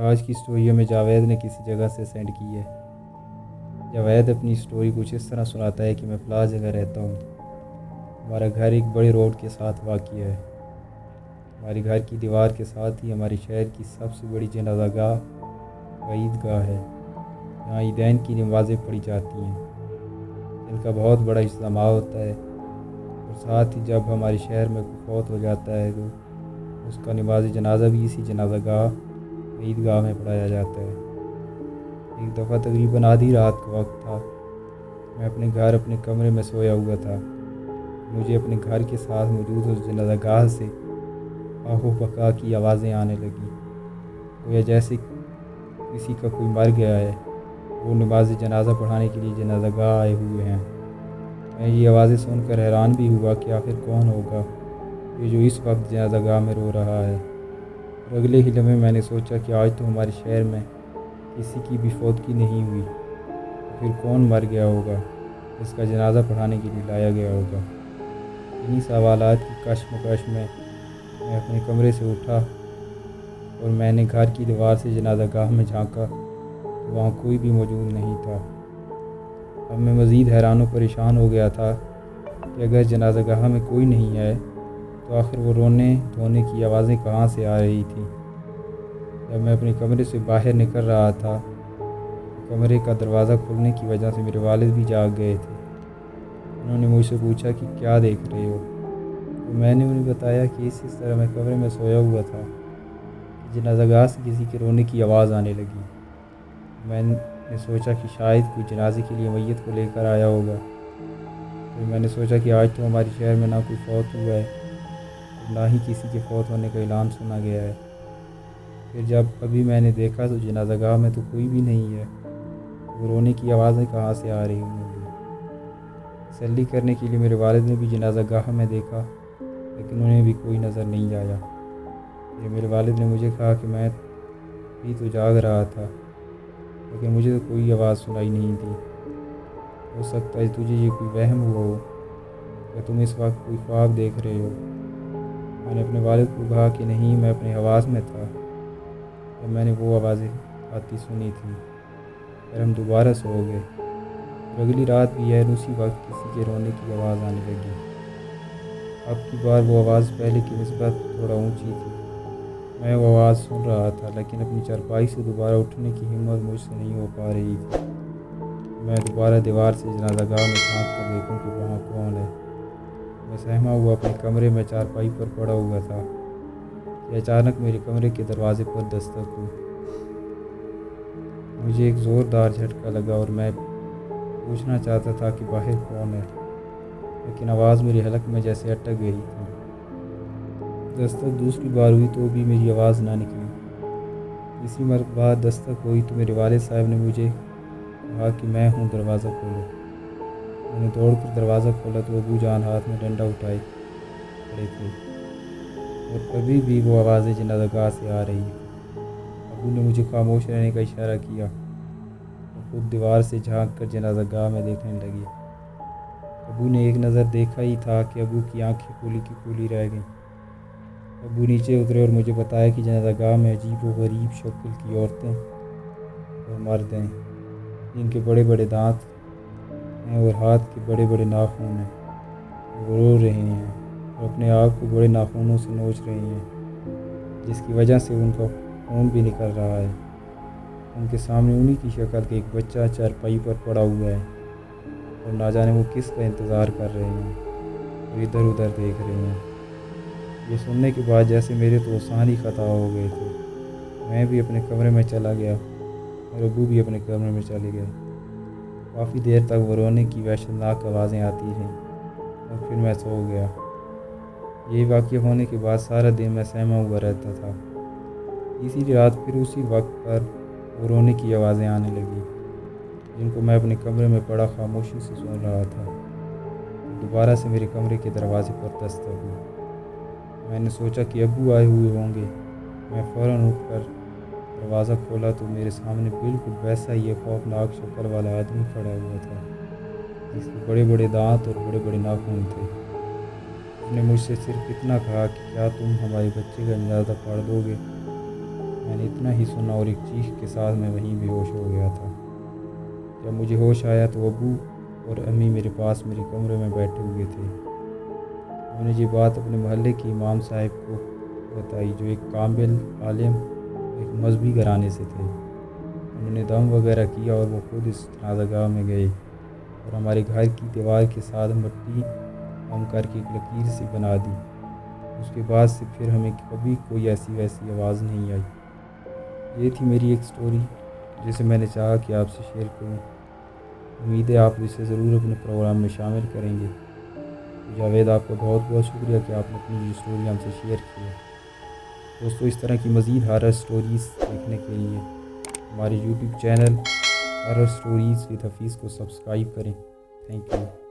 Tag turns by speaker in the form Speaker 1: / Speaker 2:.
Speaker 1: آج کی سٹوری میں جاوید نے کسی جگہ سے سینڈ کی ہے۔ جاوید اپنی سٹوری کچھ اس طرح سناتا ہے کہ میں فلاں جگہ رہتا ہوں۔ ہمارا گھر ایک بڑے روڈ کے ساتھ واقع ہے۔ ہمارے گھر کی دیوار کے ساتھ ہی ہمارے شہر کی سب سے بڑی جنازہ گاہ و عیدگاہ ہے۔ یہاں عیدین کی نمازیں پڑھی جاتی ہیں، جن کا بہت بڑا اجتماع ہوتا ہے، اور ساتھ ہی جب ہمارے شہر میں کوئی فوت ہو جاتا ہے تو اس کا نماز جنازہ بھی اسی جنازہ گاہ و عیدگاہ میں پڑھایا جاتا ہے۔ ایک دفعہ تقریباً آدھی رات کا وقت تھا۔ میں اپنے گھر اپنے کمرے میں سویا ہوا تھا۔ مجھے اپنے گھر کے ساتھ موجود اس جنازہ گاہ سے آہ و بکا کی آوازیں آنے لگیں، گویا جیسے کسی کا کوئی مر گیا ہے، وہ نماز جنازہ پڑھانے کے لیے جنازہ گاہ آئے ہوئے ہیں۔ میں یہ آوازیں سن کر حیران بھی ہوا کہ آخر کون ہوگا یہ جو اس وقت جنازہ گاہ میں رو رہا ہے۔ اور اگلے ہی لمحے میں نے سوچا کہ آج تو ہمارے شہر میں کسی کی بھی فوتگی نہیں ہوئی، تو پھر کون مر گیا ہوگا جس کا جنازہ پڑھانے کے لیے لایا گیا ہوگا۔ انہی سوالات کی کشمکش میں اپنے کمرے سے اٹھا اور میں نے گھر کی دیوار سے جنازہ گاہ میں جھانکا تو وہاں کوئی بھی موجود نہیں تھا۔ اب میں مزید حیران و پریشان ہو گیا تھا کہ اگر جنازہ گاہ میں کوئی نہیں ہے تو آخر وہ رونے دھونے کی آوازیں کہاں سے آ رہی تھیں۔ جب میں اپنے کمرے سے باہر نکل رہا تھا تو کمرے کا دروازہ کھلنے کی وجہ سے میرے والد بھی جاگ گئے تھے۔ انہوں نے مجھ سے پوچھا کہ کیا دیکھ رہے ہو؟ تو میں نے انہیں بتایا کہ اس طرح میں کمرے میں سویا ہوا تھا کہ جنازہ گاہ سے کسی کے رونے کی آواز آنے لگی۔ میں نے سوچا کہ شاید کوئی جنازے کے لیے میت کو لے کر آیا ہوگا۔ پھر میں نے سوچا کہ آج تو ہمارے شہر میں نہ کوئی فوت ہوا ہے اور نہ ہی کسی کے فوت ہونے کا اعلان سنا گیا ہے۔ پھر جب ابھی میں نے دیکھا تو جنازہ گاہ میں تو کوئی بھی نہیں ہے، تو وہ رونے کی آوازیں کہاں سے آ رہی ہوں گی۔ تسلی کرنے کے لیے میرے والد نے بھی جنازہ گاہ میں دیکھا، لیکن انہیں بھی کوئی نظر نہیں آیا۔ پھر میرے والد نے مجھے کہا کہ میں بھی تو جاگ رہا تھا، لیکن مجھے تو کوئی آواز سنائی نہیں دی۔ ہو سکتا ہے تجھے یہ کوئی وہم ہوا ہو یا تم اس وقت کوئی خواب دیکھ رہے ہو۔ میں نے اپنے والد کو کہا کہ نہیں، میں اپنے حواس میں تھا جب میں نے وہ آوازیں آتی سنی تھیں۔ پھر ہم دوبارہ سو گئے اور اگلی رات بھی اسی وقت کسی کے رونے کی آواز آنے لگی۔ اب کی بار وہ آواز پہلے کی نسبت تھوڑا اونچی تھی۔ میں وہ آواز سن رہا تھا، لیکن اپنی چارپائی سے دوبارہ اٹھنے کی ہمت مجھ سے نہیں ہو پا رہی تھی۔ میں دوبارہ دیوار سے جنازہ گاہ میں جھانک کر دیکھوں کہ وہاں کون ہے۔ میں سہما ہوا اپنے کمرے میں چارپائی پر پڑا ہوا تھا کہ اچانک میرے کمرے کے دروازے پر دستک ہوئی۔ مجھے ایک زوردار جھٹکا لگا اور میں پوچھنا چاہتا تھا کہ باہر کون ہے، لیکن آواز میری حلق میں جیسے اٹک گئی تھی۔ دستک دوسری بار ہوئی تو بھی میری آواز نہ نکلی۔ تیسری مرتبہ دستک ہوئی تو میرے والد صاحب نے مجھے کہا کہ میں ہوں، دروازہ کھولو۔ میں نے دوڑ کر دروازہ کھولا تو ابو جان ہاتھ میں ڈنڈا اٹھائے کھڑے تھے، اور ابھی بھی وہ آوازیں جنازہ گاہ سے آ رہی تھیں۔ ابو نے مجھے خاموش رہنے کا اشارہ کیا اور خود دیوار سے جھانک کر جنازہ گاہ میں دیکھنے لگے۔ ابو نے ایک نظر دیکھا ہی تھا کہ ابو کی آنکھیں کھلی کی کھلی رہ گئیں۔ ابو نیچے اترے اور مجھے بتایا کہ جنازہ گاہ میں عجیب و غریب شکل کی عورتیں اور مرد ہیں، جن کے بڑے بڑے دانت ہیں اور ہاتھ کے بڑے بڑے ناخن ہیں۔ وہ رو رہے ہیں اور اپنے آپ کو بڑے ناخنوں سے نوچ رہے ہیں، جس کی وجہ سے ان کا خون بھی نکل رہا ہے۔ ان کے سامنے انہی کی شکل کا ایک بچہ چارپائی پر پڑا ہوا ہے، اور نہ جانے وہ کس کا انتظار کر رہے ہیں اور ادھر ادھر دیکھ رہے ہیں۔ یہ سننے کے بعد جیسے میرے تو سان ہی خطا ہو گئے تھے۔ میں بھی اپنے کمرے میں چلا گیا اور ابو بھی اپنے کمرے میں چلے گئے۔ کافی دیر تک وہ رونے کی وحشتناک آوازیں آتی رہیں اور پھر میں سو گیا۔ یہی واقعہ ہونے کے بعد سارا دن میں سہما ہوا رہتا تھا۔ اسی رات پھر اسی وقت پر وہ رونے کی آوازیں آنے لگیں، جن کو میں اپنے کمرے میں پڑا خاموشی سے سن رہا تھا۔ دوبارہ سے میرے کمرے کے دروازے پر دستک ہوئی۔ میں نے سوچا کہ ابو آئے ہوئے ہوں گے۔ میں فوراً اٹھ کر دروازہ کھولا تو میرے سامنے بالکل ویسا ہی ایک خوفناک شکل والا آدمی کھڑا ہوا تھا، جس کے بڑے بڑے دانت اور بڑے بڑے ناخن تھے۔ اس نے مجھ سے صرف اتنا کہا کہ کیا تم ہمارے بچے کا جنازہ پڑھ دو گے؟ میں نے اتنا ہی سنا اور ایک چیخ کے ساتھ میں وہیں بے ہوش ہو گیا تھا۔ جب مجھے ہوش آیا تو ابو اور امی میرے پاس میرے کمرے میں بیٹھے ہوئے تھے۔ میں نے یہ بات اپنے محلے کے امام صاحب کو بتائی، جو ایک کامل عالم ایک مذہبی گھرانے سے تھے۔ انہوں نے دم وغیرہ کیا اور وہ خود اس جنازہ گاہ میں گئے اور ہمارے گھر کی دیوار کے ساتھ مٹی ہم کر کے ایک لکیر سی بنا دی۔ اس کے بعد سے پھر ہمیں کبھی کوئی ایسی ویسی آواز نہیں آئی۔ یہ تھی میری ایک سٹوری جسے میں نے چاہا کہ آپ سے شیئر کروں۔ امید ہے آپ اسے ضرور اپنے پروگرام میں شامل کریں گے۔ تو جاوید، آپ کا بہت بہت شکریہ کہ آپ نے اپنی یہ سٹوری ہم سے شیئر کی ہے۔ دوستو، اس طرح کی مزید ہارر سٹوریز دیکھنے کے لیے ہمارے YouTube channel horror stories with Hafeez کو سبسکرائب کریں۔ Thank you.